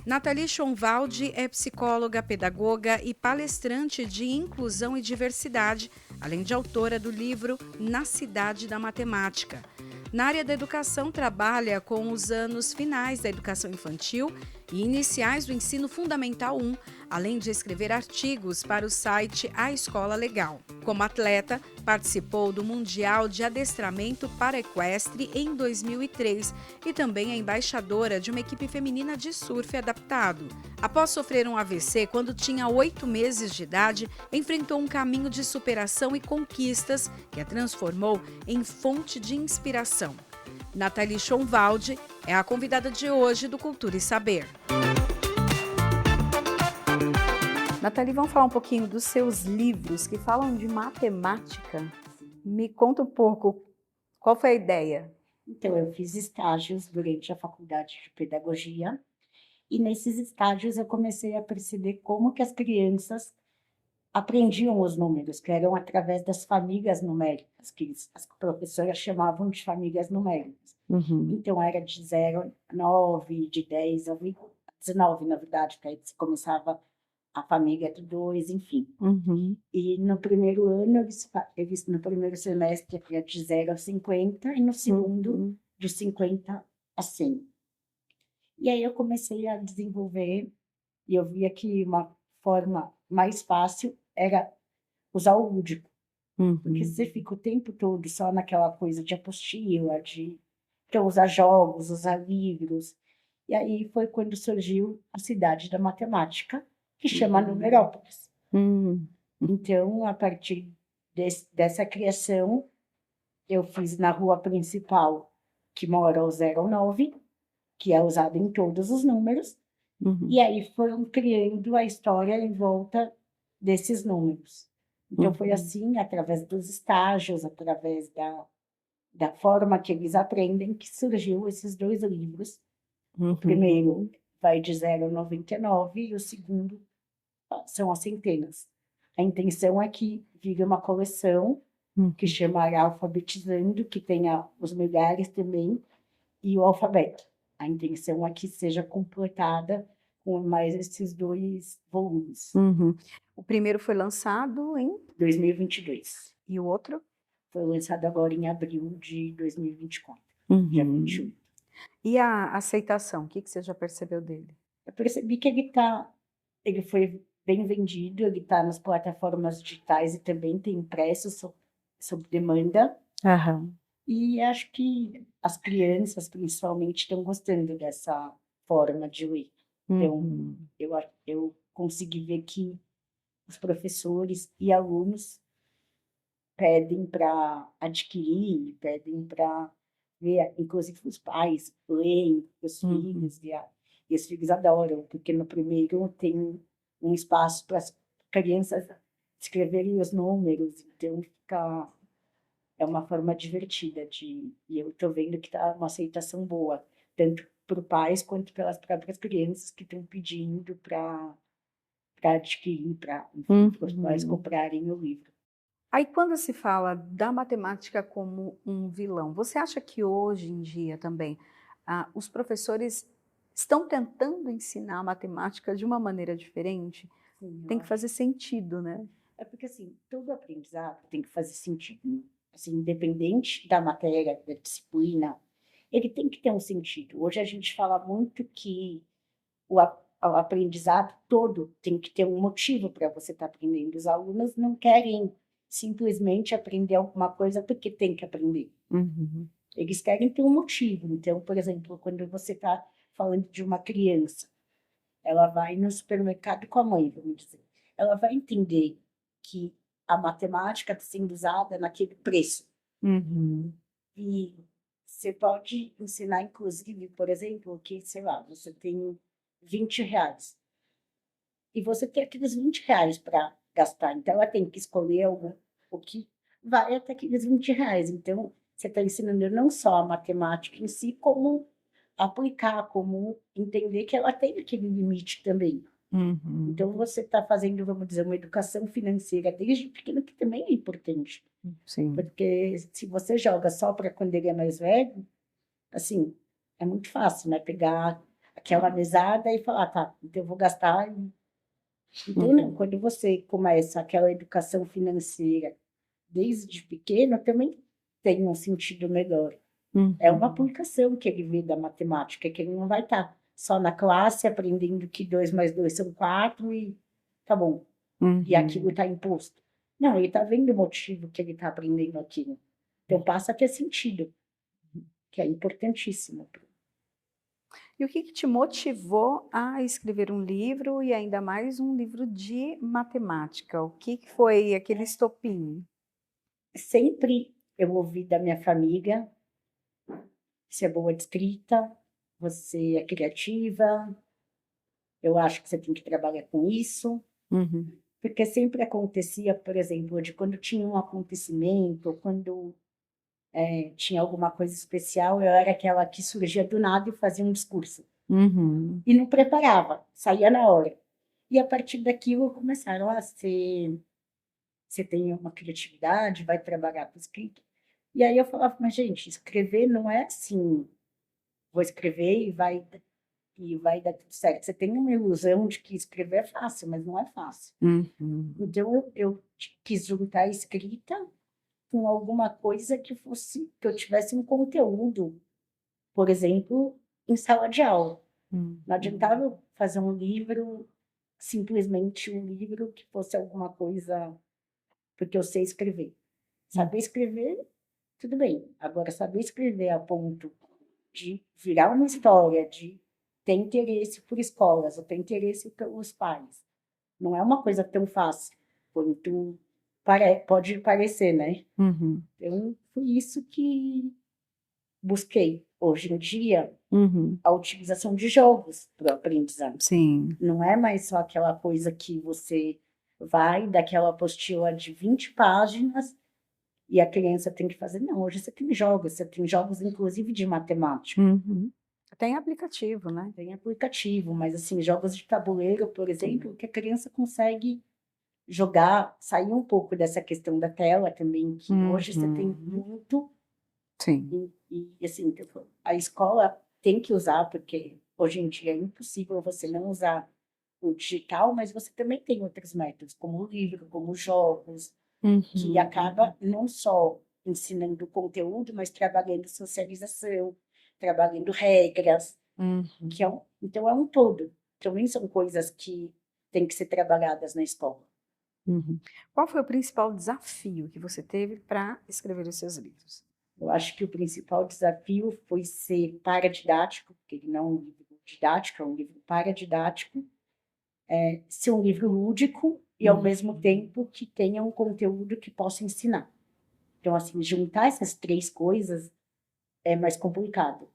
Nathalie Schonwalde é psicóloga, pedagoga e palestrante de inclusão e diversidade, além de autora do livro Na Cidade da Matemática. Na área da educação, trabalha com os anos finais da educação infantil e iniciais do ensino fundamental 1, além de escrever artigos para o site A Escola Legal. Como atleta, participou do Mundial de Adestramento Paraequestre em 2003 e também é embaixadora de uma equipe feminina de surf adaptado. Após sofrer um AVC quando tinha 8 meses de idade, enfrentou um caminho de superação e conquistas que a transformou em fonte de inspiração. Nathalie Schonwalde é a convidada de hoje do Cultura e Saber. Nathalie, vamos falar um pouquinho dos seus livros que falam de matemática. Me conta um pouco, qual foi a ideia? Então, eu fiz estágios durante a faculdade de pedagogia e nesses estágios eu comecei a perceber como que as crianças aprendiam os números, que eram através das famílias numéricas, que as professoras chamavam de famílias numéricas. Então, era de 0 a 9, de 10 a 19, na verdade, porque aí você começava a família do 2, enfim. E no primeiro ano, no primeiro semestre, era de 0 a 50, e no segundo, de 50 a 100. E aí eu comecei a desenvolver, e eu via que uma forma mais fácil era usar o lúdico. Porque você fica o tempo todo só naquela coisa de apostila, então usar jogos, usar livros. E aí foi quando surgiu a Cidade da Matemática, que chama Numerópolis. Então, a partir dessa criação, eu fiz na rua principal, que mora o 0 ao 9, que é usado em todos os números, e aí foram criando a história em volta desses números. Então, foi assim, através dos estágios, através da forma que eles aprendem, que surgiu esses 2 livros. O primeiro vai de 0 a 99 e o segundo são as centenas. A intenção é que vire uma coleção que chamará Alfabetizando, que tenha os milhares também, e o alfabeto. A intenção é que seja completada com mais esses 2 volumes. O primeiro foi lançado em 2022. e o outro? Foi lançado agora em abril de 2024, dia 28. E a aceitação, o que você já percebeu dele? Eu percebi que ele foi bem vendido, ele está nas plataformas digitais e também tem impresso sob demanda. E acho que as crianças, principalmente, estão gostando dessa forma de ler. Então, eu consegui ver que os professores e alunos pedem para adquirir, pedem para ver, inclusive os pais leem os filhos, e os filhos adoram, porque no primeiro tem um espaço para as crianças escreverem os números, então é uma forma divertida e eu estou vendo que está uma aceitação boa, tanto para os pais quanto pelas próprias crianças que estão pedindo para adquirir, para os pais comprarem o livro. Aí, quando se fala da matemática como um vilão, você acha que hoje em dia também os professores estão tentando ensinar a matemática de uma maneira diferente? Sim, Tem que fazer sentido, né? é porque, assim, todo aprendizado tem que fazer sentido, né? Assim, independente da matéria, da disciplina, ele tem que ter um sentido. Hoje a gente fala muito que o aprendizado todo tem que ter um motivo para você estar aprendendo. Os alunos não querem simplesmente aprender alguma coisa porque tem que aprender. Eles querem ter um motivo. Então, por exemplo, quando você está falando de uma criança, ela vai no supermercado com a mãe, vamos dizer. Ela vai entender que a matemática está sendo usada naquele preço. E você pode ensinar, inclusive, por exemplo, que, sei lá, você tem 20 reais. E você tem aqueles 20 reais para gastar. Então, ela tem que escolher o que vai até aqueles 20 reais. Então, você está ensinando não só a matemática em si, como aplicar, como entender que ela tem aquele limite também. Então, você está fazendo, vamos dizer, uma educação financeira desde pequeno, que também é importante. Sim. Porque se você joga só para quando ele é mais velho, assim, é muito fácil, né? Pegar aquela mesada e falar, tá, então eu vou gastar. Então, não, quando você começa aquela educação financeira desde pequeno, também tem um sentido melhor. É uma aplicação que ele vê da matemática, que ele não vai estar só na classe aprendendo que 2 mais 2 são 4 e tá bom, e aquilo está imposto. Não, ele está vendo o motivo que ele está aprendendo aquilo. Então passa a ter sentido, que é importantíssimo. E o que te motivou a escrever um livro e ainda mais um livro de matemática? O que foi aquele estopim? Sempre eu ouvi da minha família, você é boa de escrita, você é criativa, eu acho que você tem que trabalhar com isso. Porque sempre acontecia, por exemplo, de quando tinha um acontecimento, ou quando tinha alguma coisa especial, eu era aquela que surgia do nada e fazia um discurso. E não preparava, saía na hora. E a partir daquilo começaram a ser, você tem uma criatividade, vai trabalhar com escrita. E aí eu falava, mas gente, escrever não é assim, vou escrever e vai dar tudo certo. Você tem uma ilusão de que escrever é fácil, mas não é fácil. Então eu quis juntar a escrita com alguma coisa que eu tivesse um conteúdo, por exemplo, em sala de aula. Não adiantava eu fazer um livro, simplesmente um livro que fosse alguma coisa, porque eu sei escrever. Saber escrever, tudo bem. Agora, saber escrever a ponto de virar uma história, de ter interesse por escolas, ou ter interesse pelos pais, não é uma coisa tão fácil quanto pode parecer, né? Então, foi isso que busquei. Hoje em dia, a utilização de jogos para o aprendizado. Sim. Não é mais só aquela coisa que você vai daquela apostila de 20 páginas e a criança tem que fazer. Não, hoje você tem jogos inclusive de matemática. Tem aplicativo, né? Tem aplicativo, mas assim, jogos de tabuleiro, por exemplo, que a criança consegue jogar, sair um pouco dessa questão da tela também, que hoje você tem muito. Sim. E assim, a escola tem que usar, porque hoje em dia é impossível você não usar o digital, mas você também tem outros métodos, como o livro, como jogos, que acaba não só ensinando conteúdo, mas trabalhando socialização, trabalhando regras, que então é um todo. Também são coisas que têm que ser trabalhadas na escola. Qual foi o principal desafio que você teve para escrever os seus livros? Eu acho que o principal desafio foi ser paradidático, porque ele não é um livro didático, é um livro paradidático, ser um livro lúdico e, ao mesmo tempo, que tenha um conteúdo que possa ensinar. Então, assim, juntar essas 3 coisas é mais complicado.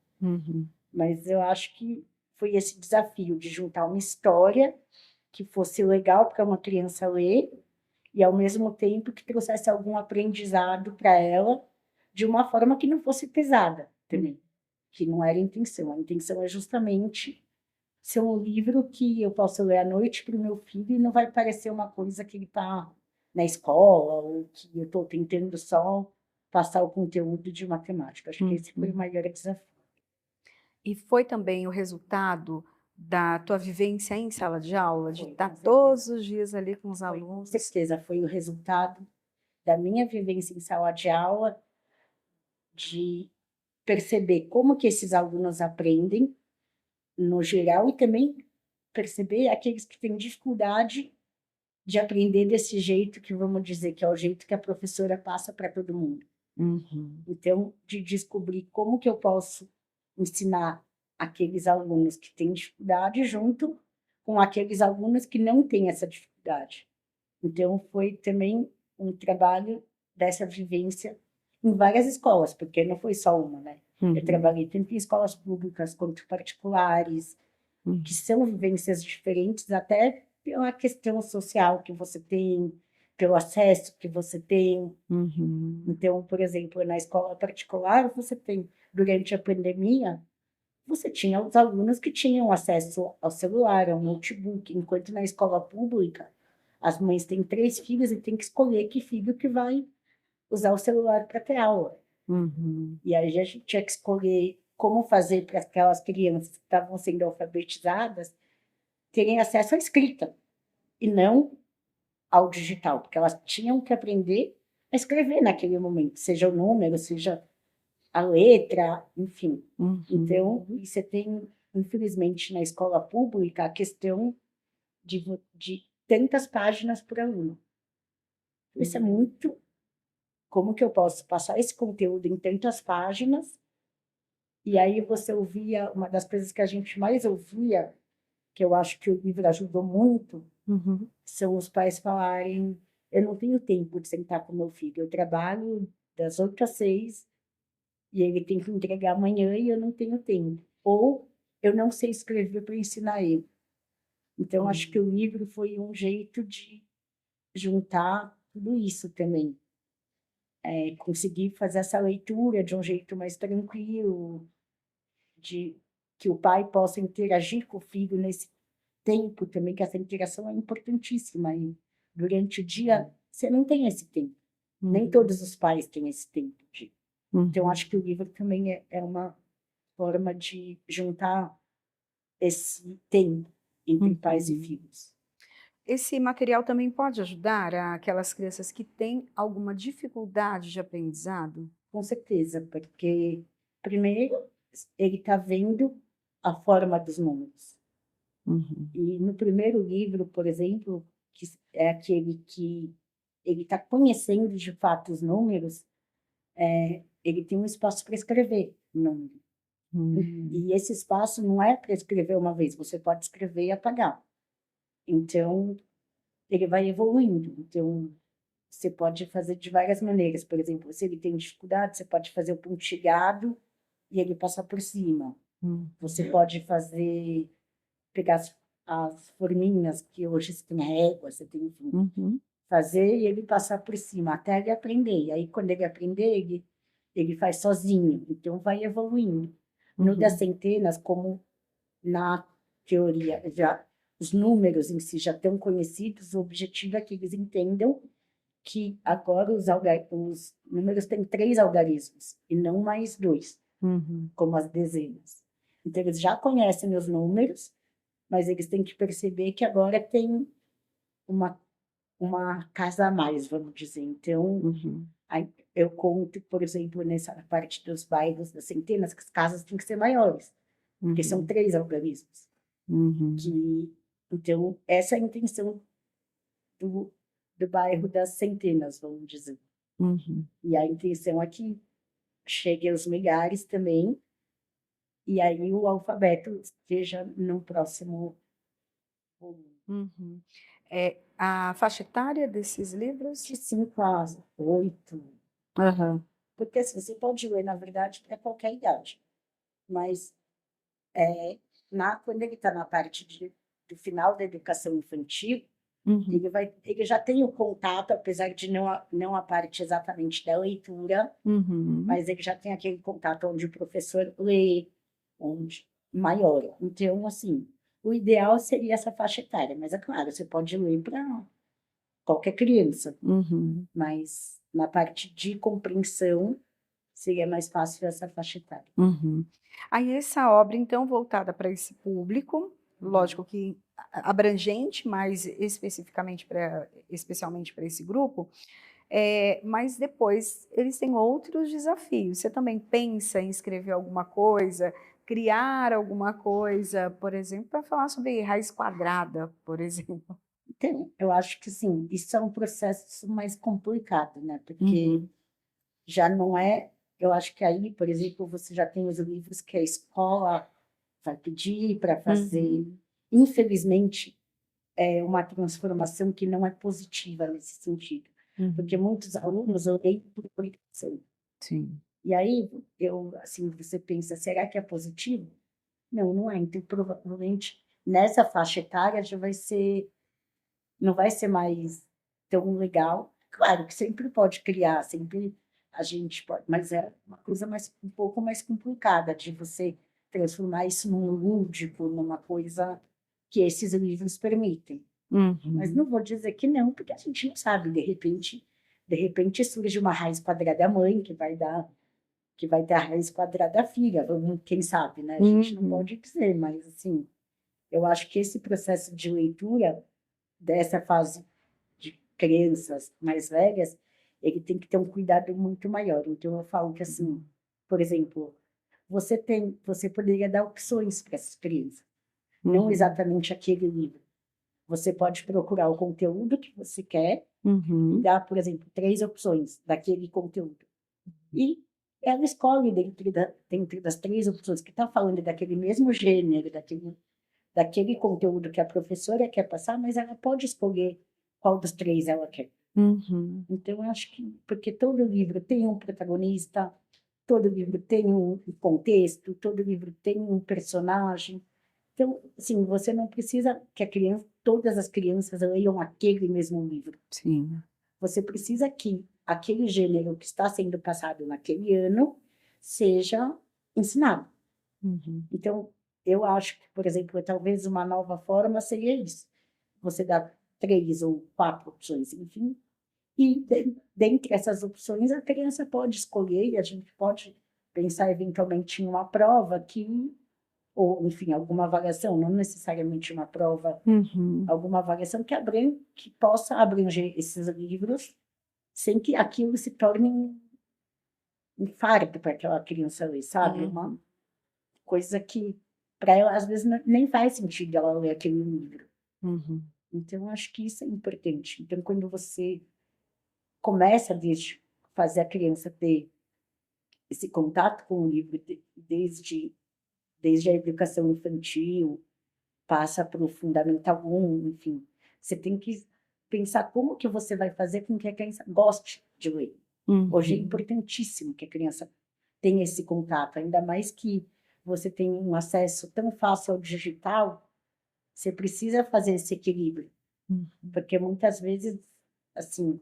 Mas eu acho que foi esse desafio de juntar uma história que fosse legal para uma criança ler e, ao mesmo tempo, que trouxesse algum aprendizado para ela de uma forma que não fosse pesada também, que não era a intenção. A intenção é justamente ser um livro que eu possa ler à noite para o meu filho e não vai parecer uma coisa que ele está na escola ou que eu estou tentando só passar o conteúdo de matemática. Acho que esse foi o maior desafio. E foi também o resultado da tua vivência em sala de aula, de Foi, estar com certeza. todos os dias ali com os Com alunos? certeza, foi o resultado da minha vivência em sala de aula, de perceber como que esses alunos aprendem, no geral, e também perceber aqueles que têm dificuldade de aprender desse jeito que vamos dizer que é o jeito que a professora passa para todo mundo. Então, de descobrir como que eu posso ensinar aqueles alunos que têm dificuldade junto com aqueles alunos que não têm essa dificuldade. Então, foi também um trabalho dessa vivência em várias escolas, porque não foi só uma, né? Eu trabalhei tanto em escolas públicas quanto particulares, que são vivências diferentes até pela questão social que você tem, pelo acesso que você tem. Então, por exemplo, na escola particular, você tem, durante a pandemia, você tinha os alunos que tinham acesso ao celular, ao notebook, enquanto na escola pública, as mães têm 3 filhos e tem que escolher que filho que vai usar o celular para ter aula. E aí a gente tinha que escolher como fazer para aquelas crianças que estavam sendo alfabetizadas terem acesso à escrita e não ao digital, porque elas tinham que aprender a escrever naquele momento, seja o número, seja a letra, enfim. Então, e você tem, infelizmente, na escola pública, a questão de tantas páginas por aluno. Isso é muito... Como que eu posso passar esse conteúdo em tantas páginas? E aí você ouvia, uma das coisas que a gente mais ouvia, que eu acho que o livro ajudou muito, são os pais falarem: eu não tenho tempo de sentar com meu filho, eu trabalho das 8 às 6 e ele tem que entregar amanhã e eu não tenho tempo. Ou eu não sei escrever para ensinar ele. Então, acho que o livro foi um jeito de juntar tudo isso também. Conseguir fazer essa leitura de um jeito mais tranquilo, de que o pai possa interagir com o filho nesse tempo também, que essa interação é importantíssima. E durante o dia, você não tem esse tempo. Nem todos os pais têm esse tempo. Então, acho que o livro também é uma forma de juntar esse tempo entre pais e filhos. Esse material também pode ajudar aquelas crianças que têm alguma dificuldade de aprendizado? Com certeza, porque, primeiro, ele está vendo a forma dos números. E no primeiro livro, por exemplo, que é aquele que ele está conhecendo de fato os números, ele tem um espaço para escrever o número. E esse espaço não é para escrever uma vez, você pode escrever e apagar. Então, ele vai evoluindo. Então, você pode fazer de várias maneiras. Por exemplo, se ele tem dificuldade, você pode fazer o pontilhado e ele passar por cima. Você pode pegar as forminhas, que hoje você tem régua, você tem, enfim, fazer e ele passar por cima, até ele aprender. E aí, quando ele aprender, ele faz sozinho. Então, vai evoluindo. No das centenas, como na teoria, os números em si já estão conhecidos, o objetivo é que eles entendam que agora os números têm 3 algarismos e não mais 2, como as dezenas. Então, eles já conhecem os números, mas eles têm que perceber que agora tem uma casa a mais, vamos dizer. Então, aí eu conto, por exemplo, nessa parte dos bairros das centenas, que as casas têm que ser maiores, porque são 3 algarismos. Então, essa é a intenção do bairro das centenas, vamos dizer. E a intenção é que chegue aos milhares também, e aí o alfabeto esteja no próximo volume. A faixa etária desses livros? De 5 a 8. Porque assim, você pode ler, na verdade, para qualquer idade. Mas quando ele está na parte do final da educação infantil, ele já tem o contato, apesar de não a parte exatamente da leitura, mas ele já tem aquele contato onde o professor lê, maior. Então, assim, o ideal seria essa faixa etária, mas é claro, você pode ler para qualquer criança, mas na parte de compreensão seria mais fácil essa faixa etária. Aí essa obra, então, voltada para esse público, lógico que abrangente, mas especificamente especialmente para esse grupo, mas depois eles têm outros desafios. Você também pensa em escrever alguma coisa, criar alguma coisa, por exemplo, para falar sobre raiz quadrada, por exemplo? Então, eu acho que sim, isso é um processo mais complicado, né? Porque já não é... Eu acho que aí, por exemplo, você já tem os livros que a escola vai pedir para fazer. Infelizmente, é uma transformação que não é positiva nesse sentido. Porque muitos alunos leem por obrigação. E aí, assim, você pensa, será que é positivo? Não, não é. Então, provavelmente, nessa faixa etária já não vai ser mais tão legal. Claro que sempre pode criar, sempre a gente pode, mas é uma coisa um pouco mais complicada de você transformar isso num lúdico, numa coisa que esses livros permitem. Mas não vou dizer que não, porque a gente não sabe, de repente surge uma raiz quadrada mãe que vai dar que vai ter a raiz quadrada da filha, quem sabe, né? A gente não pode dizer, mas assim, eu acho que esse processo de leitura dessa fase de crianças mais velhas, ele tem que ter um cuidado muito maior. Então eu falo que assim, por exemplo, você poderia dar opções para essas crianças, não exatamente aquele livro. Você pode procurar o conteúdo que você quer e dar, por exemplo, 3 opções daquele conteúdo. E ela escolhe dentro das 3 opções que está falando daquele mesmo gênero, daquele conteúdo que a professora quer passar, mas ela pode escolher qual dos 3 ela quer. Então, eu acho que, porque todo livro tem um protagonista, todo livro tem um contexto, todo livro tem um personagem. Então, assim, você não precisa que todas as crianças leiam aquele mesmo livro. Sim. Você precisa que aquele gênero que está sendo passado naquele ano seja ensinado. Então, eu acho que, por exemplo, talvez uma nova forma seria isso. Você dá 3 ou 4 opções, enfim, e dentre essas opções a criança pode escolher e a gente pode pensar eventualmente em uma prova ou, enfim, alguma avaliação, não necessariamente uma prova, alguma avaliação que possa abranger esses livros sem que aquilo se torne um fardo para aquela criança ler, sabe? Uma coisa que, para ela, às vezes, nem faz sentido ela ler aquele livro. Então, acho que isso é importante. Então, quando você começa a fazer a criança ter esse contato com o livro, desde a educação infantil, passa para o Fundamental 1, enfim, você tem que pensar como que você vai fazer com que a criança goste de ler. Hoje é importantíssimo que a criança tenha esse contato, ainda mais que você tem um acesso tão fácil ao digital, você precisa fazer esse equilíbrio, porque muitas vezes, assim,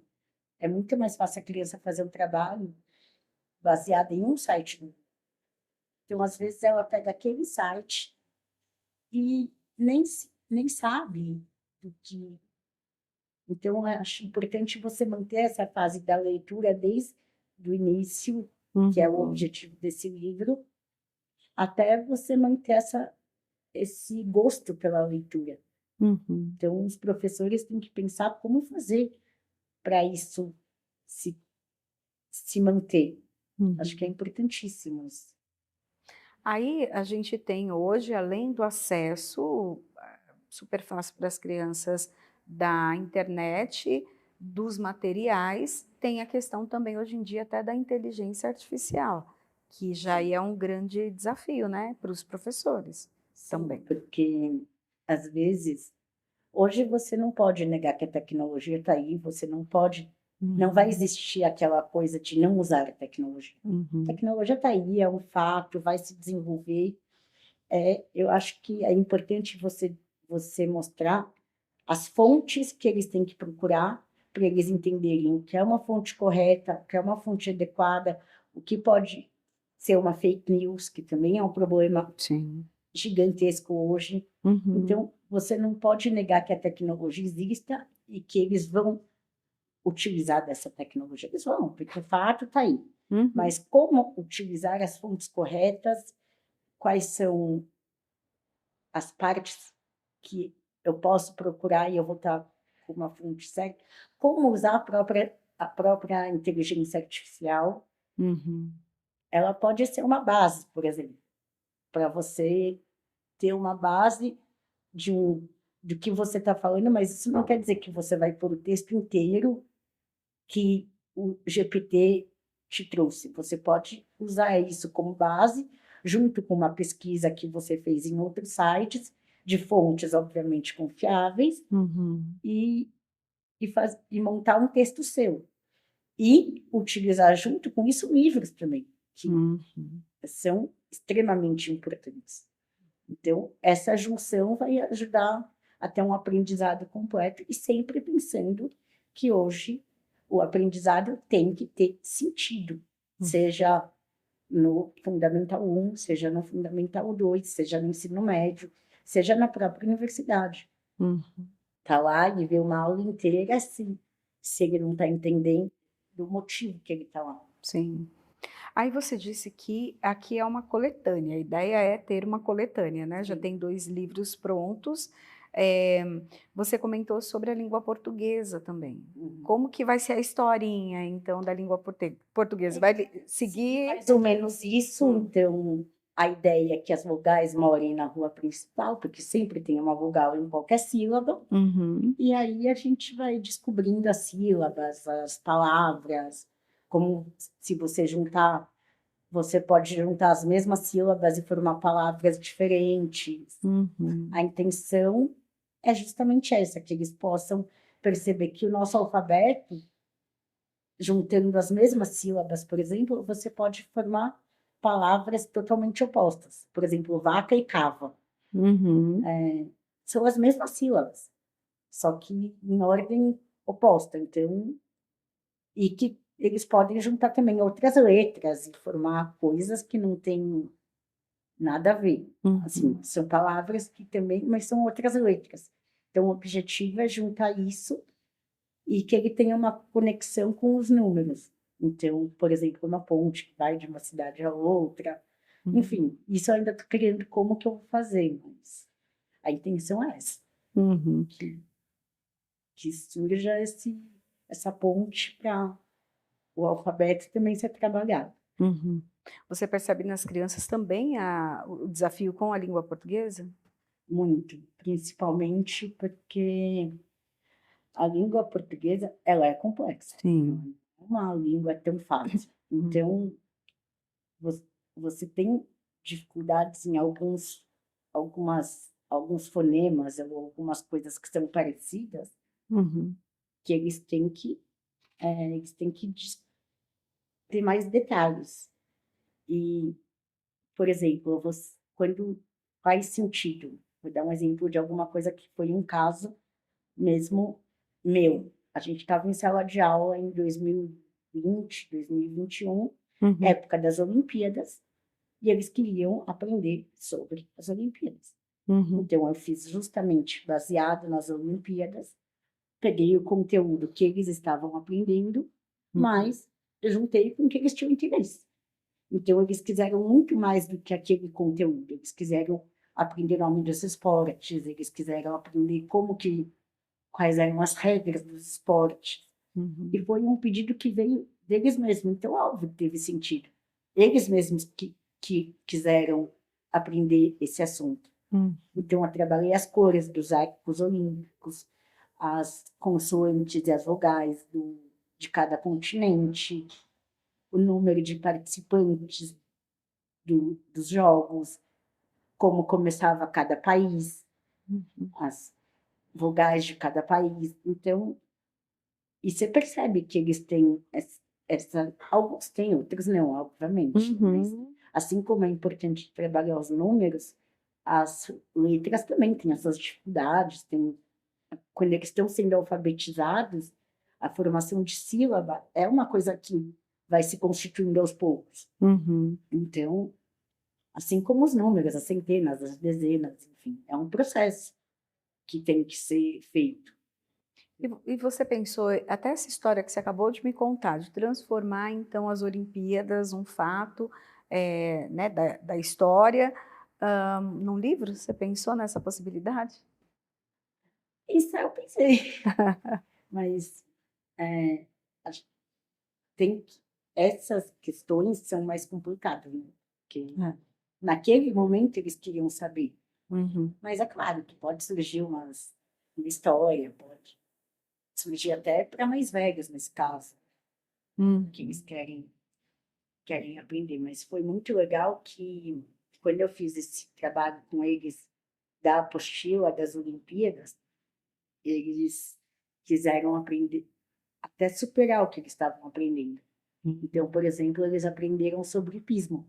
é muito mais fácil a criança fazer um trabalho baseado em um site. Então, às vezes, ela pega aquele site e nem sabe do que. Então, eu acho importante você manter essa fase da leitura desde o início, que é o objetivo desse livro, até você manter esse gosto pela leitura. Então, os professores têm que pensar como fazer para isso se manter. Acho que é importantíssimo isso. Aí a gente tem hoje, além do acesso super fácil para as crianças da internet, dos materiais, tem a questão também hoje em dia até da inteligência artificial, que já é um grande desafio, né, para os professores também. Porque, às vezes, hoje você não pode negar que a tecnologia está aí, você não pode, não vai existir aquela coisa de não usar a tecnologia. A tecnologia está aí, é um fato, vai se desenvolver. Eu acho que é importante você mostrar as fontes que eles têm que procurar para eles entenderem o que é uma fonte correta, o que é uma fonte adequada, o que pode ser uma fake news, que também é um problema gigantesco hoje. Então, você não pode negar que a tecnologia exista e que eles vão utilizar dessa tecnologia. Eles vão, porque o fato está aí. Mas como utilizar as fontes corretas, quais são as partes que eu posso procurar e eu vou estar com uma fonte certa, como usar a própria inteligência artificial. Ela pode ser uma base, por exemplo, para você ter uma base do que você está falando, mas isso não quer dizer que você vai pôr o texto inteiro que o GPT te trouxe. Você pode usar isso como base, junto com uma pesquisa que você fez em outros sites, de fontes, obviamente, confiáveis, e montar um texto seu. E utilizar junto com isso livros também, que são extremamente importantes. Então, essa junção vai ajudar a ter um aprendizado completo e sempre pensando que hoje o aprendizado tem que ter sentido, seja no Fundamental 1, seja no Fundamental 2, seja no ensino médio, seja na própria universidade. Tá lá e ver uma aula inteira assim, se ele não está entendendo do motivo que ele está lá. Sim. Aí você disse que aqui é uma coletânea, a ideia é ter uma coletânea, né, já Sim. tem 2 livros prontos. Eh, Você comentou sobre a língua portuguesa também. Uhum. Como que vai ser a historinha, então, da língua portuguesa? Vai Sim, seguir. mais ou menos isso. Hum. Então, a ideia é que as vogais morem na rua principal, porque sempre tem uma vogal em qualquer sílaba, Uhum. e aí a gente vai descobrindo as sílabas, as palavras, como se você pode juntar as mesmas sílabas e formar palavras diferentes. Uhum. A intenção é justamente essa, que eles possam perceber que o nosso alfabeto, juntando as mesmas sílabas, por exemplo, você pode formar palavras totalmente opostas. Por exemplo, vaca e cava. Uhum. São as mesmas sílabas, só que em ordem oposta. Então, e que eles podem juntar também outras letras e formar coisas que não têm nada a ver. Assim, Uhum. são palavras que também, mas são outras letras. Então, o objetivo é juntar isso e que ele tenha uma conexão com os números. Então, por exemplo, uma ponte que vai de uma cidade a outra. Enfim, isso eu ainda estou querendo como que eu vou fazer, mas a intenção é essa, Uhum. que surja essa ponte para o alfabeto também ser trabalhado. Uhum. Você percebe nas crianças também o desafio com a língua portuguesa? Muito, principalmente porque a língua portuguesa, ela é complexa. Sim. Não é uma língua tão fácil. Uhum. Então, você, você tem dificuldades em alguns fonemas ou algumas coisas que são parecidas, Uhum. que eles têm que ter mais detalhes. E, por exemplo, quando faz sentido, vou dar um exemplo de alguma coisa que foi um caso mesmo meu. A gente estava em sala de aula em 2020, 2021, Uhum. época das Olimpíadas, e eles queriam aprender sobre as Olimpíadas. Uhum. Então, eu fiz justamente baseado nas Olimpíadas, peguei o conteúdo que eles estavam aprendendo, Uhum. mas eu juntei com o que eles tinham interesse. Então, eles quiseram muito mais do que aquele conteúdo. Eles quiseram aprender o nome dos esportes, eles quiseram aprender quais eram as regras dos esportes. Uhum. E foi um pedido que veio deles mesmos. Então, óbvio que teve sentido. Eles mesmos que quiseram aprender esse assunto. Uhum. Então, eu trabalhei as cores dos arcos olímpicos, as consoantes e as vogais de cada continente, o número de participantes dos jogos, como começava cada país, Uhum. as vogais de cada país. Então, e você percebe que eles têm alguns têm, outros não, obviamente, mas Uhum. assim como é importante trabalhar os números, as letras também têm as suas dificuldades, quando eles estão sendo alfabetizados, a formação de sílaba é uma coisa que vai se constituindo aos poucos. Uhum. Então, assim como os números, as centenas, as dezenas, enfim, é um processo que tem que ser feito. E você pensou, até essa história que você acabou de me contar, de transformar então as Olimpíadas, um fato, né, da história, num livro? Você pensou nessa possibilidade? Isso eu pensei, mas é, acho que essas questões são mais complicadas, né? Porque É. naquele momento eles queriam saber. Uhum. Mas é claro que pode surgir uma história, pode surgir até para mais velhos nesse caso, que eles querem aprender. Mas foi muito legal que quando eu fiz esse trabalho com eles da apostila das Olimpíadas, eles quiseram aprender até superar o que eles estavam aprendendo. Então, por exemplo, eles aprenderam sobre hipismo,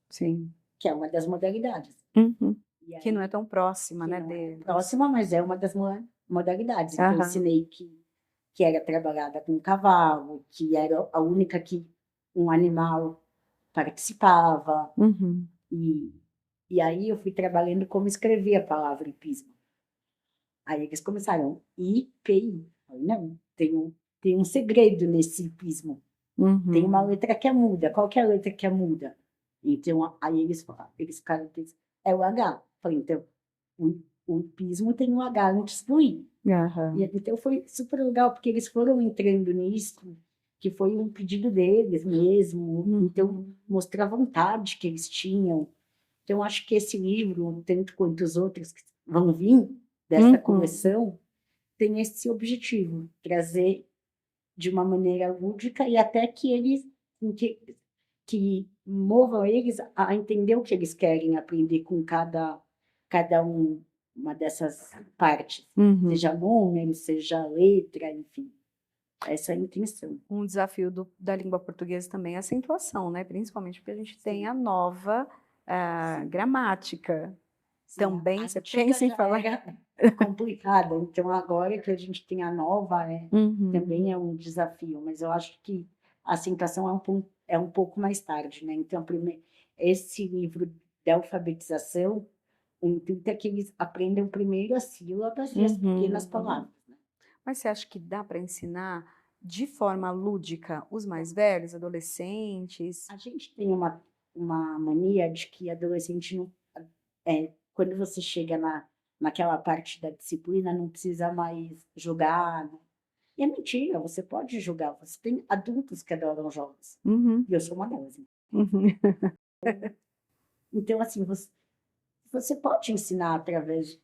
Sim. que é uma das modalidades. Uhum. E Que não é aí, tão próxima, que né, não é tão deles. próxima, mas é uma das modalidades. Então, eu Aham. ensinei que era trabalhada com cavalo, que era a única que um animal participava. Uhum. E, e aí eu fui trabalhando como escrever a palavra hipismo. Aí eles começaram, IPI. Eu falei, não, tem um segredo nesse hipismo. Tem uma Uhum. letra que é muda. Qual que é a letra que é muda? Então, aí eles ficaram, é o H. Falei, então, o hipismo tem um H antes do I. Aham. Então foi super legal, porque eles foram entrando nisso, que foi um pedido deles mesmo. Então, Uhum. mostrar a vontade que eles tinham. Então, acho que esse livro, tanto quanto os outros que vão vir dessa Uhum. coleção, tem esse objetivo, trazer de uma maneira lúdica e até que eles que movam eles a entender o que eles querem aprender com cada uma dessas partes, Uhum. seja número, seja letra, enfim. Essa é a intenção. Um desafio da língua portuguesa também é a acentuação, né? Principalmente porque a gente tem Sim, a nova sim, gramática. sim. A Também você antiga pensa em já falar. era complicada, então agora que a gente tem a nova, Uhum. também é um desafio, mas eu acho que a acentuação é um pouco mais tarde, né? Então, esse livro da alfabetização, o intuito é que eles aprendam primeiro as sílabas e as pequenas Uhum. palavras, né? Mas você acha que dá para ensinar de forma lúdica os mais velhos, adolescentes? A gente tem uma mania de que adolescente não, quando você chega naquela parte da disciplina, não precisa mais jogar, né? E é mentira, você pode jogar, você tem adultos que adoram jogos. Uhum. E eu sou uma delas. Uhum. Então, assim, você pode ensinar através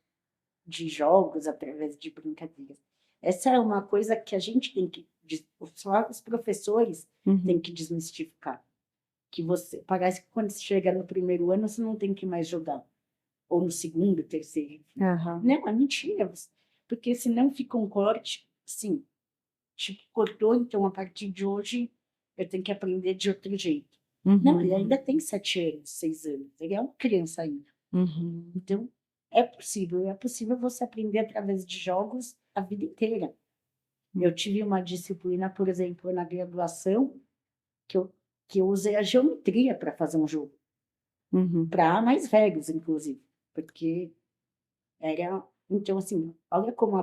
de jogos, através de brincadeiras. Essa é uma coisa que a gente tem que, só os professores têm Uhum. que desmistificar. Que você, parece que quando você chega no primeiro ano, você não tem que mais jogar. Ou no segundo, terceiro, enfim. Aham. Não, é mentira. Porque senão fica um corte, sim, tipo, cortou, então a partir de hoje eu tenho que aprender de outro jeito. Não, ele Uhum. ainda tem 7 anos, 6 anos, ele é uma criança ainda. Uhum. Então, é possível você aprender através de jogos a vida inteira. Eu tive uma disciplina, por exemplo, na graduação, que eu, que eu usei a geometria para fazer um jogo, Uhum. para mais velhos, inclusive, porque era. Então, assim, olha como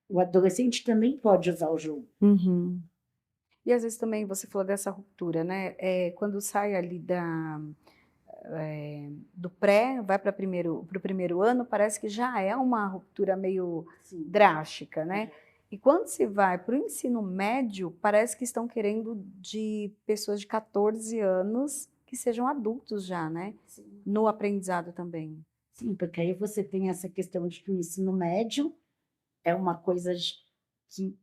o adolescente também pode usar o jogo. Uhum. E às vezes também você falou dessa ruptura, né? Quando sai ali do pré, vai para o primeiro ano, parece que já é uma ruptura meio Sim. drástica, né? Uhum. E quando se vai para o ensino médio, parece que estão querendo de pessoas de 14 anos que sejam adultos já, né? Sim. No aprendizado também. Sim, porque aí você tem essa questão de que o ensino médio é uma coisa que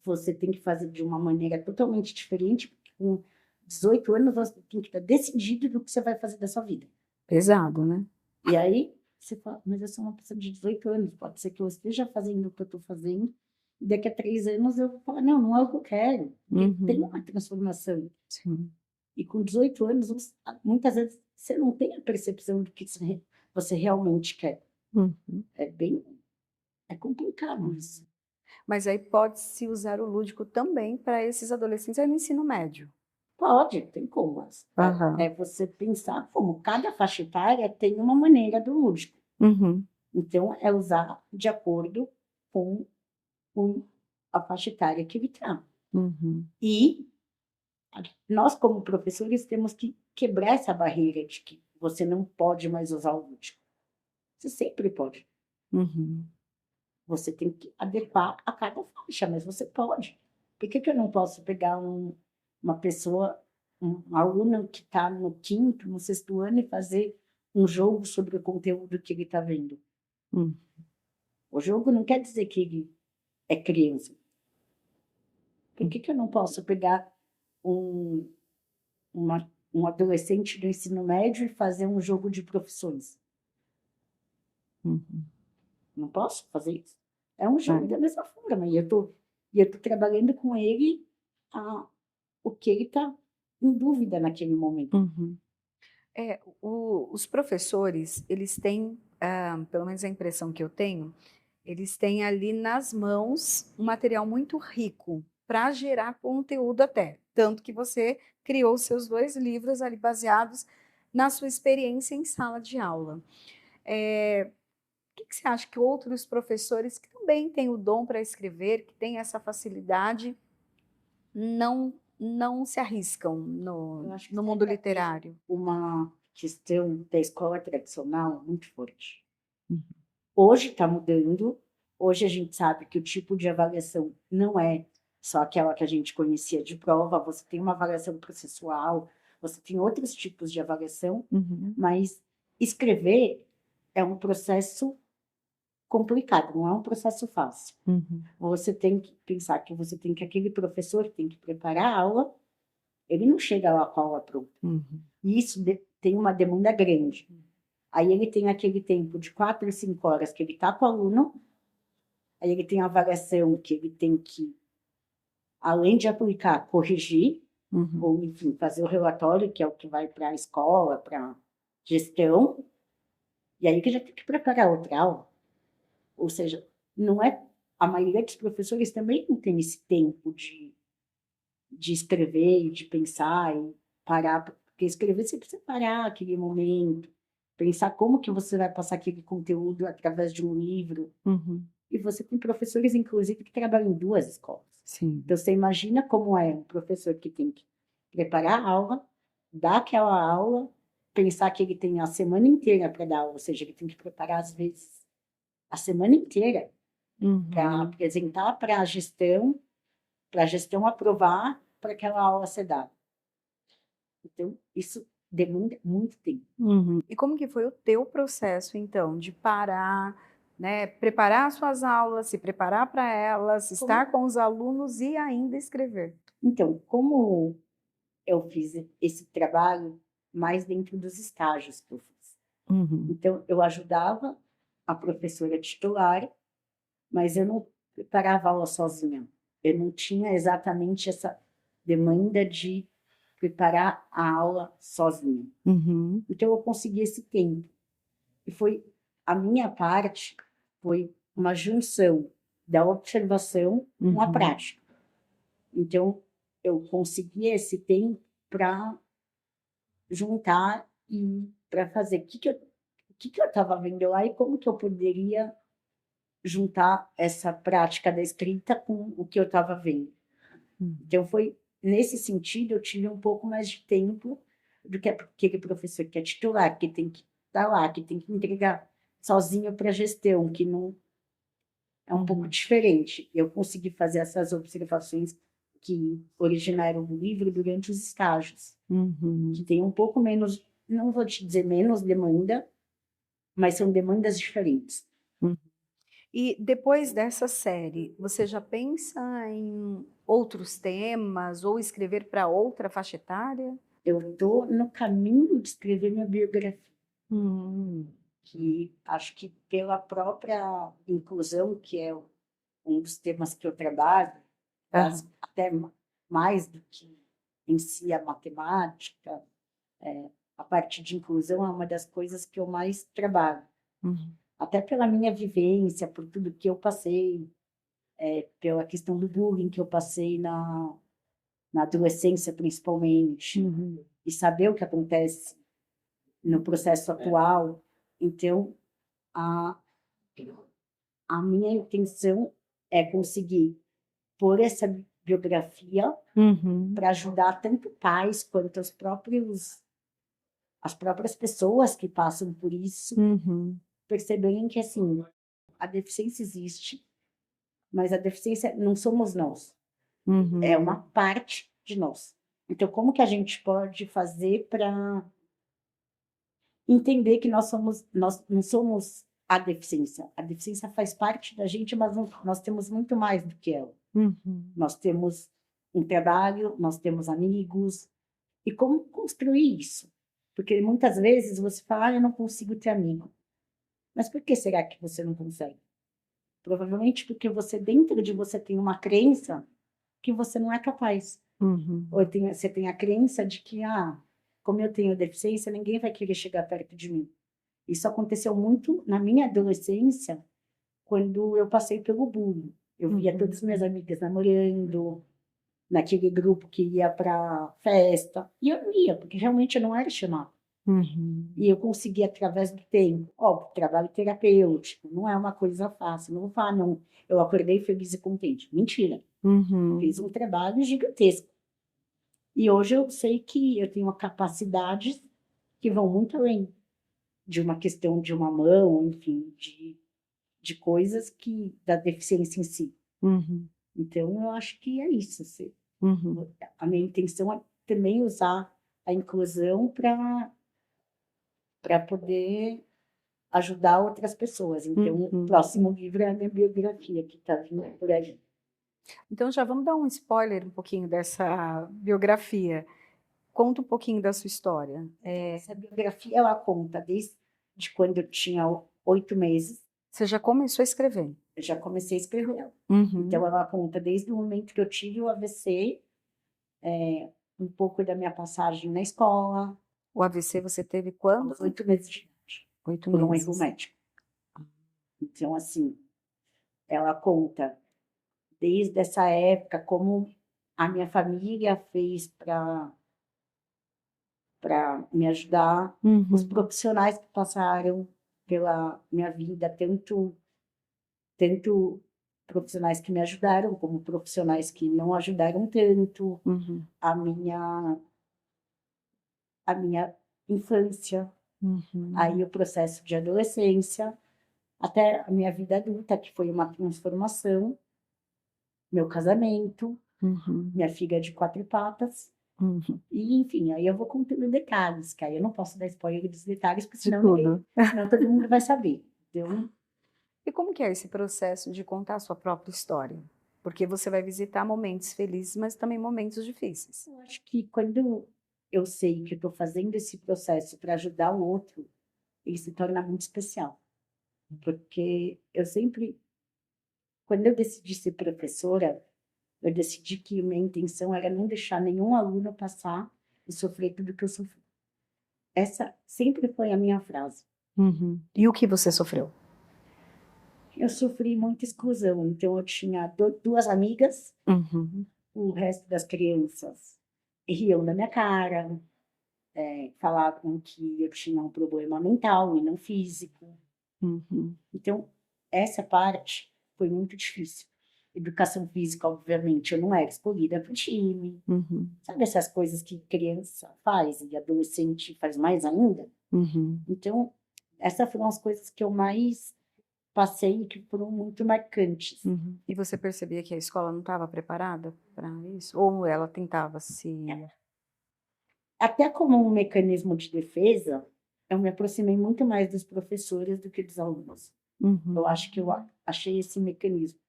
você tem que fazer de uma maneira totalmente diferente, porque com 18 anos você tem que estar decidido do que você vai fazer da sua vida. Pesado, né? E aí você fala, mas eu sou uma pessoa de 18 anos, pode ser que eu esteja fazendo o que eu estou fazendo, e daqui a 3 anos eu vou falar, não, não é o que eu quero, porque tem uma Uhum. transformação. Sim. E com 18 anos, muitas vezes você não tem a percepção do que você realmente quer. Uhum. É complicado isso. Mas aí pode-se usar o lúdico também para esses adolescentes aí no ensino médio. Pode, tem como. Aham. É você pensar como cada faixa etária tem uma maneira do lúdico. Uhum. Então, é usar de acordo com a faixa etária que ele está. Uhum. E nós, como professores, temos que quebrar essa barreira de que você não pode mais usar o lúdico. Você sempre pode. Uhum. Você tem que adequar a cada faixa, mas você pode. Por que eu não posso pegar uma pessoa, um aluno que está no quinto, no sexto ano e fazer um jogo sobre o conteúdo que ele está vendo? Hum. O jogo não quer dizer que ele é criança. Por que eu não posso pegar um, um adolescente do ensino médio e fazer um jogo de profissões? Uhum. Não posso fazer isso. É um jogo É. da mesma forma. E eu tô trabalhando com ele o que ele está em dúvida naquele momento. Uhum. Os professores, eles têm, pelo menos a impressão que eu tenho, eles têm ali nas mãos um material muito rico para gerar conteúdo até. Tanto que você criou seus 2 livros ali baseados na sua experiência em sala de aula. O que você acha que outros professores que também têm o dom para escrever, que têm essa facilidade, não se arriscam Eu acho que no mundo sempre tem literário. uma questão da escola tradicional muito forte. Uhum. Hoje está mudando, hoje a gente sabe que o tipo de avaliação não é só aquela que a gente conhecia de prova, você tem uma avaliação processual, você tem outros tipos de avaliação, Uhum. mas escrever é um processo complicado, não é um processo fácil. Uhum. Você tem que pensar que aquele professor tem que preparar a aula, ele não chega lá com a aula pronta. Uhum. E isso tem uma demanda grande. Aí ele tem aquele tempo de 4 ou 5 horas que ele está com o aluno, aí ele tem a avaliação que ele tem que, além de aplicar, corrigir, Uhum. ou enfim, fazer o relatório, que é o que vai para a escola, para a gestão, e aí que já tem que preparar outra aula. Ou seja, não é. A maioria dos professores também não tem esse tempo de escrever e de pensar e parar, porque escrever você precisa parar aquele momento, pensar como que você vai passar aquele conteúdo através de um livro. Uhum. E você tem professores, inclusive, que trabalham em 2 escolas. Sim. Então, você imagina como é um professor que tem que preparar a aula, dar aquela aula, pensar que ele tem a semana inteira para dar aula, ou seja, ele tem que preparar, às vezes, a semana inteira para Uhum. apresentar para a gestão aprovar para aquela aula ser dada. Então, isso demanda muito tempo. Uhum. E como que foi o teu processo, então, de parar, né, preparar suas aulas, se preparar para elas, estar com os alunos e ainda escrever? Então, como eu fiz esse trabalho mais dentro dos estágios que eu fiz. Uhum. Então, eu ajudava a professora titular, mas eu não preparava a aula sozinha. Eu não tinha exatamente essa demanda de preparar a aula sozinha. Uhum. Então, eu consegui esse tempo. E foi a minha parte, foi uma junção da observação com a Uhum. prática. Então, eu consegui esse tempo para juntar e para fazer o que eu estava vendo lá e como que eu poderia juntar essa prática da escrita com o que eu estava vendo. Uhum. Então, foi nesse sentido, eu tive um pouco mais de tempo do que aquele professor que é titular, que tem que estar lá, que tem que entregar sozinho para a gestão, que não é um pouco diferente. Eu consegui fazer essas observações que originaram o livro durante os estágios, Uhum. que tem um pouco menos, não vou te dizer menos demanda, mas são demandas diferentes. Uhum. E depois dessa série, você já pensa em outros temas ou escrever para outra faixa etária? Eu estou no caminho de escrever minha biografia, Hum. que acho que pela própria inclusão, que é um dos temas que eu trabalho, Aham. até mais do que em si a matemática, a parte de inclusão é uma das coisas que eu mais trabalho. Uhum. Até pela minha vivência, por tudo que eu passei, pela questão do bullying que eu passei na adolescência, principalmente, Uhum. e saber o que acontece no processo atual. Então, a, a minha intenção é conseguir pôr essa biografia Uhum. para ajudar tanto pais quanto as próprias pessoas que passam por isso Uhum. perceberem que assim a deficiência existe, mas a deficiência não somos nós, é Uhum. uma parte de nós. Então, como que a gente pode fazer para entender que nós não somos a deficiência? A deficiência faz parte da gente, mas nós temos muito mais do que ela. Uhum. Nós temos um trabalho, nós temos amigos. E como construir isso? Porque muitas vezes você fala, eu não consigo ter amigo. Mas por que será que você não consegue? Provavelmente porque dentro de você tem uma crença que você não é capaz. Uhum. Ou você tem a crença de que, como eu tenho deficiência, ninguém vai querer chegar perto de mim. Isso aconteceu muito na minha adolescência, quando eu passei pelo bullying. Eu via todas as minhas amigas namorando, naquele grupo que ia para festa, e eu não ia, porque realmente eu não era chamada. Uhum. E eu consegui através do tempo. Óbvio, trabalho terapêutico, não é uma coisa fácil. Não vou falar, não, eu acordei feliz e contente. Mentira. Uhum. Fiz um trabalho gigantesco. E hoje eu sei que eu tenho capacidades que vão muito além de uma questão de uma mão, enfim, de coisas que da deficiência em si. Uhum. Então, eu acho que é isso. Assim. Uhum. A minha intenção é também usar a inclusão para poder ajudar outras pessoas. Então, o Uhum. próximo livro é a minha biografia, que está vindo por aí. Então já vamos dar um spoiler um pouquinho dessa biografia. Conta um pouquinho da sua história. Essa biografia, ela conta desde quando eu tinha 8 meses, Você já começou a escrever? eu já comecei a escrever ela. Uhum. Então, ela conta desde o momento que eu tive o AVC, um pouco da minha passagem na escola, O AVC você teve quando? aos 8 meses de idade, 8 por um erro meses. médico. Então, assim, ela conta desde essa época como a minha família fez para me ajudar, os Uhum. profissionais que passaram pela minha vida, tanto profissionais que me ajudaram, como profissionais que não ajudaram tanto, Uhum. a minha, a minha infância, Uhum. aí o processo de adolescência, até a minha vida adulta, que foi uma transformação, meu casamento, Uhum. minha filha de 4 patas, Uhum. e enfim, aí eu vou contando detalhes, que aí eu não posso dar spoiler dos detalhes, porque De senão tudo. senão todo mundo vai saber. Então, E como que é esse processo de contar a sua própria história? Porque você vai visitar momentos felizes, mas também momentos difíceis. eu acho que quando eu sei que eu estou fazendo esse processo para ajudar o outro, ele se torna muito especial. Porque eu sempre, quando eu decidi ser professora, eu decidi que minha intenção era não deixar nenhum aluno passar e sofrer tudo que eu sofri. Essa sempre foi a minha frase. Uhum. E o que você sofreu? Eu sofri muita exclusão, então eu tinha duas amigas, Uhum. o resto das crianças riam da minha cara, falavam que eu tinha um problema mental e não físico. Uhum. Então, essa parte foi muito difícil. Educação física, obviamente, eu não era escolhida para o time. Uhum. Sabe essas coisas que criança faz e adolescente faz mais ainda? Uhum. Então, essas foram as coisas que eu mais passei e que foram muito marcantes. Uhum. E você percebia que a escola não estava preparada para isso? Ou ela tentava se... Até como um mecanismo de defesa, eu me aproximei muito mais dos professores do que dos alunos. Eu Uhum. acho que eu achei esse mecanismo.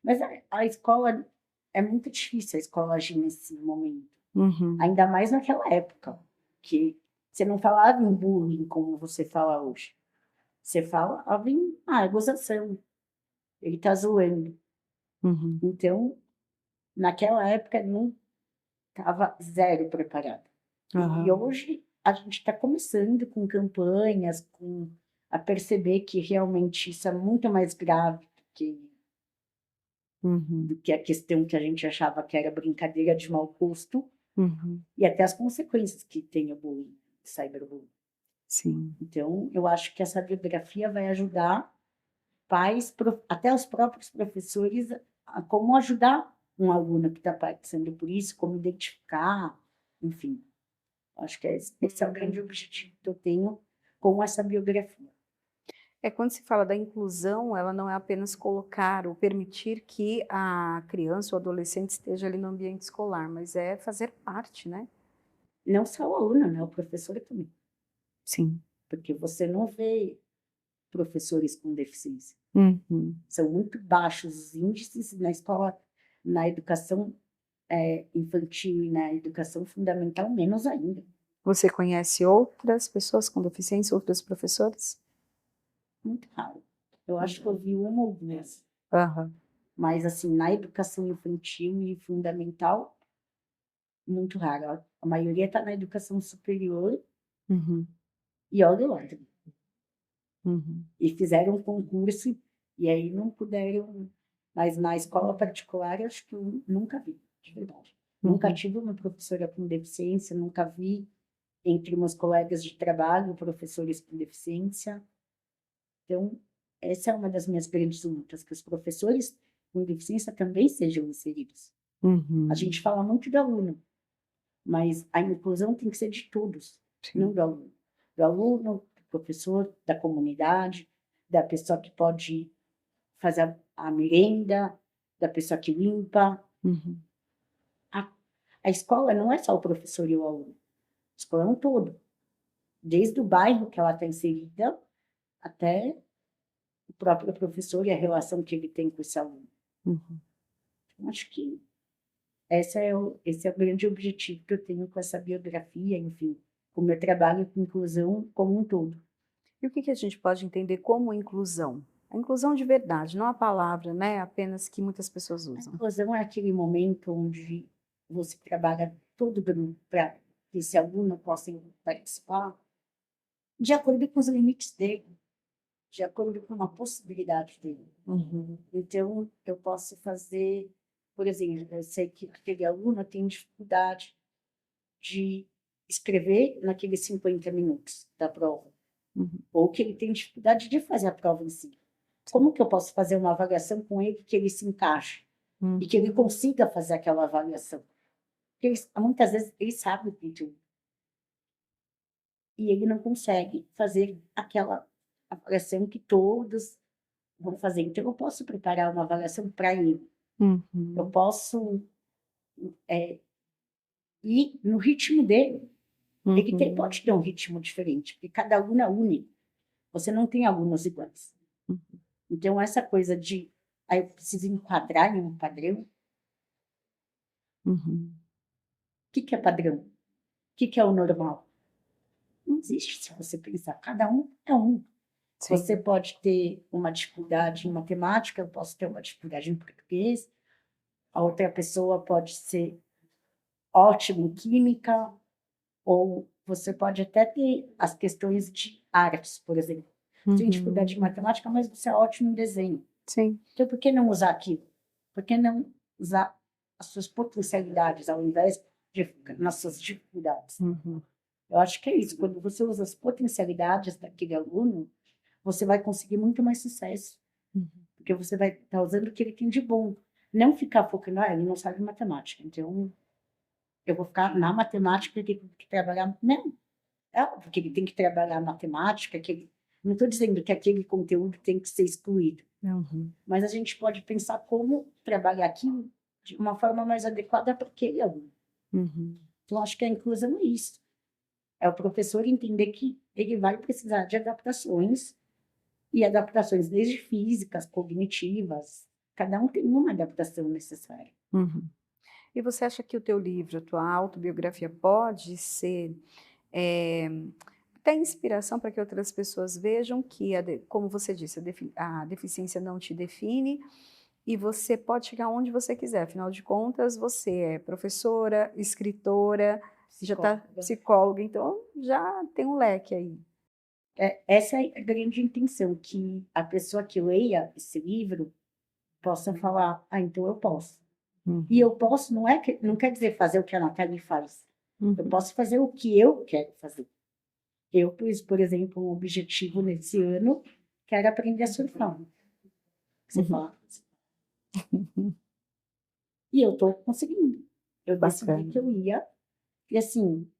Mas a escola, é muito difícil a escola agir nesse momento. Uhum. Ainda mais naquela época, que você não falava em bullying como você fala hoje. Você falava em gozação. Ele tá zoando. Uhum. Então, naquela época, não estava zero preparada. E Aham. hoje a gente está começando com campanhas, a perceber que realmente isso é muito mais grave Uhum. do que a questão que a gente achava que era brincadeira de mau gosto, Uhum. e até as consequências que tem o bullying, o cyberbullying. Sim. Então, eu acho que essa bibliografia vai ajudar pais, até os próprios professores, a como ajudar um aluno que está passando por isso, como identificar, enfim. Acho que esse é o grande objetivo que eu tenho com essa biografia. É, quando se fala da inclusão, ela não é apenas colocar ou permitir que a criança ou adolescente esteja ali no ambiente escolar, mas é fazer parte, né? Não só o aluno, né? O professor também. Sim. Porque você não vê professores com deficiência. Uhum. São muito baixos os índices na escola, na educação infantil e na educação fundamental, menos ainda. Você conhece outras pessoas com deficiência, outros professores? Muito raro. Eu acho que eu vi uma ou duas. Aham. Mas, assim, na educação infantil e fundamental, muito raro. A maioria está na educação superior Uhum. e olha lá. Uhum. E fizeram um concurso e aí não puderam. Mas na escola particular, eu acho que eu nunca vi, de verdade. Nunca Uhum. tive uma professora com deficiência, nunca vi. entre meus colegas de trabalho, professores com deficiência. Então, essa é uma das minhas grandes lutas, que os professores com deficiência também sejam inseridos. Uhum. A gente fala muito do aluno, mas a inclusão tem que ser de todos, Sim. não do aluno. Do aluno, do professor, da comunidade, da pessoa que pode fazer a merenda, da pessoa que limpa. Uhum. A escola não é só o professor e o aluno. A escola é um todo. Desde o bairro que ela está inserida até o próprio professor e a relação que ele tem com esse aluno. Uhum. Então, acho que esse é o grande objetivo que eu tenho com essa biografia, enfim, com o meu trabalho com inclusão como um todo. E o que a gente pode entender como inclusão? A inclusão de verdade, não a palavra, né, apenas que muitas pessoas A usam. inclusão é aquele momento onde você trabalha todo grupo para que esse aluno possa participar de acordo com os limites dele, de acordo com a possibilidade dele. Uhum. Então, eu posso fazer, por exemplo, eu sei que aquele aluno tem dificuldade de escrever naqueles 50 minutos da prova, Uhum. ou que ele tem dificuldade de fazer a prova em si. Como que eu posso fazer uma avaliação com ele que ele se encaixe Uhum. e que ele consiga fazer aquela avaliação? Porque muitas vezes ele sabe o conteúdo e ele não consegue fazer aquela avaliação que todos vão fazer. Então, eu posso preparar uma avaliação para ele. Eu Uhum. posso ir no ritmo dele. Ele pode ter um ritmo diferente, porque cada aluno é único. Você não tem alunos iguais. Uhum. Então, essa coisa de aí eu preciso enquadrar em um padrão. Uhum. O que é padrão? O que é o normal? Não existe, se você pensar. Cada um é um. Sim. Você pode ter uma dificuldade em matemática, eu posso ter uma dificuldade em português, a outra pessoa pode ser ótima em química, ou você pode até ter as questões de artes, por exemplo. Você tem dificuldade em Uhum. matemática, mas você é ótimo em desenho. Sim. Então, por que não usar aquilo? Por que não usar as suas potencialidades ao invés de ficar nas suas dificuldades? Uhum. Eu acho que é isso. Quando você usa as potencialidades daquele aluno, você vai conseguir muito mais sucesso. Uhum. Porque você vai estar usando o que ele tem de bom. Não ficar focando, ele não sabe matemática, então eu vou ficar na matemática e tenho que trabalhar. Não, é óbvio que ele tem que trabalhar matemática, não estou dizendo que aquele conteúdo tem que ser excluído, Uhum. mas a gente pode pensar como trabalhar aquilo de uma forma mais adequada para aquele aluno. Uhum. Então, acho que a inclusão é isso. É o professor entender que ele vai precisar de adaptações, e adaptações desde físicas, cognitivas. Cada um tem uma adaptação necessária. Uhum. E você acha que o teu livro, a tua autobiografia, pode ser até inspiração para que outras pessoas vejam que, como você disse, a deficiência não te define e você pode chegar onde você quiser. Afinal de contas, você é professora, escritora, já está psicóloga, então já tem um leque aí. Essa é a grande intenção, que a pessoa que leia esse livro possa falar, então eu posso. Uhum. E eu posso não quer dizer fazer o que a Natália faz. Eu Uhum. posso fazer o que eu quero fazer. Eu pus, por exemplo, um objetivo nesse ano, que era aprender a surfar. Você Uhum. fala. E eu estou conseguindo. Eu decidi Bacana. que eu ia. E assim,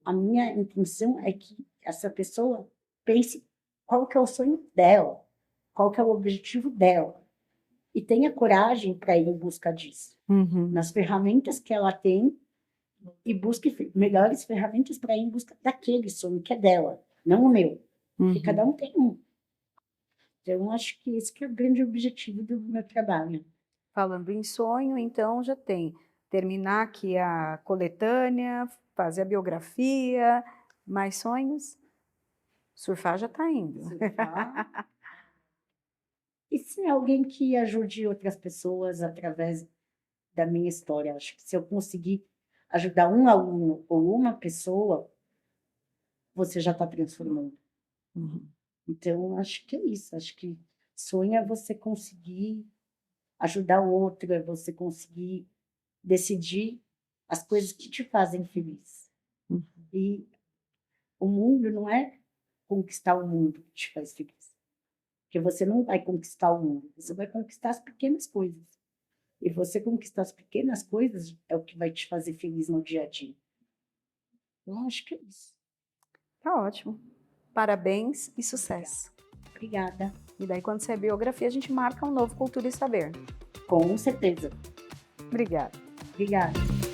a minha intenção é que essa pessoa pense qual que é o sonho dela, qual que é o objetivo dela. E tenha coragem para ir em busca disso. Uhum. Nas ferramentas que ela tem, e busque melhores ferramentas para ir em busca daquele sonho que é dela, não o meu. Porque cada Uhum. um tem um. Então, acho que esse que é o grande objetivo do meu trabalho. Falando em sonho, então já tem terminar aqui a coletânea, fazer a biografia, mais sonhos? Surfar já está indo. Surfar. E ser alguém que ajude outras pessoas através da minha história. Acho que se eu conseguir ajudar um aluno ou uma pessoa, você já está transformando. Uhum. Então, acho que é isso. Acho que sonho é você conseguir ajudar o outro, é você conseguir decidir as coisas que te fazem feliz. Uhum. E O mundo não é conquistar o mundo que te faz feliz. Porque você não vai conquistar o mundo, você vai conquistar as pequenas coisas. E você conquistar as pequenas coisas é o que vai te fazer feliz no dia a dia. Eu acho que é isso. Tá ótimo. Parabéns e sucesso. Obrigada. E daí, quando sair a biografia, a gente marca um novo Cultura e Saber. Com certeza. Obrigada. Obrigada.